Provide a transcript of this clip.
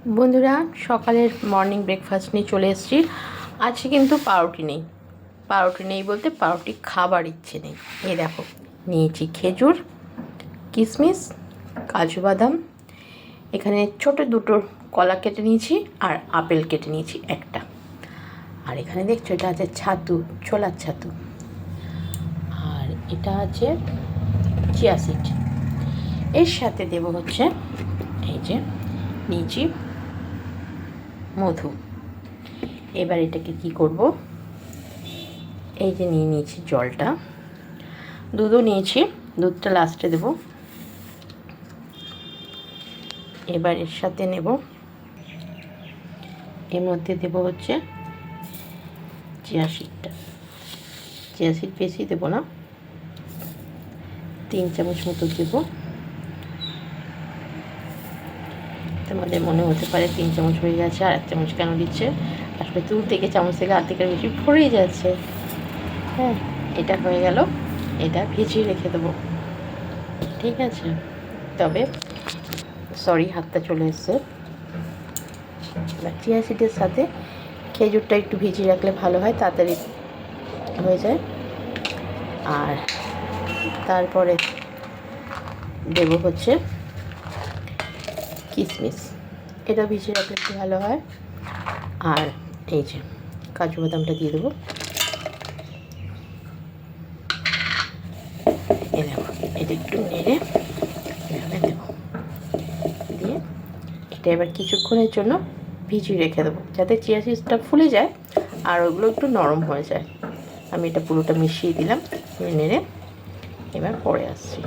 বন্ধুরা, সকালের morning breakfast নিয়ে চলে এসেছি। আজকে কিন্তু পাউরুটি নেই বলতে পাউরুটি খাবার ইচ্ছে নেই। এই দেখো, নিয়েছি খেজুর, কিশমিশ, কাজু বাদাম, এখানে ছোট দুটো কলা কেটে নিয়েছি আর আপেল কেটে নিয়েছি একটা। আর এখানে দেখছো এটা আছে ছাতু, ছোলার ছাতু। আর এটা আছে চিয়া সিড। এর সাথে দেবো হচ্ছে এই যে নিয়েছি মধু। এবার এটাকে কি করব, এই যে নিয়ে নিয়েছি জলটা, দুধও নিয়েছি, দুধটা লাস্টে দেব। এবার এর সাথে নেব, এর মধ্যে দেব হচ্ছে চিয়া সিডটা। চিয়া সিড বেশি দেবো না, 3 চামচ মতো দেব। তোমাদের মনে হতে পারে 3 চামচ হয়ে গেছে, আর 1 চামচ কেন দিচ্ছে। আসলে দূর থেকে চামচ থেকে হাত থেকে বেশি পড়েই যাচ্ছে। হ্যাঁ, এটা হয়ে গেল। এটা ভিজিয়ে রেখে দেবো, ঠিক আছে। তবে সরি, হাতটা চলে এসছে। এবার চিয়া সিডের সাথে খেজুরটা একটু ভিজিয়ে রাখলে ভালো হয়, তাড়াতাড়ি হয়ে যায়। আর তারপরে দেব হচ্ছে কিশমিশ, এটা ভিজিয়ে রাখলে একটু ভালো হয়। আর এই যে কাজু বাদামটা দিয়ে দেবো। এই দেখো, এটা একটু নেড়ে এভাবে দেবো, দিয়ে এটা এবার কিছুক্ষণের জন্য ভিজিয়ে রেখে দেবো, যাতে চিয়া সিডসটা ফুলে যায় আর ওগুলো একটু নরম হয়ে যায়। আমি এটা পুরোটা মিশিয়ে দিলাম, নেড়ে এবার পরে আসছি।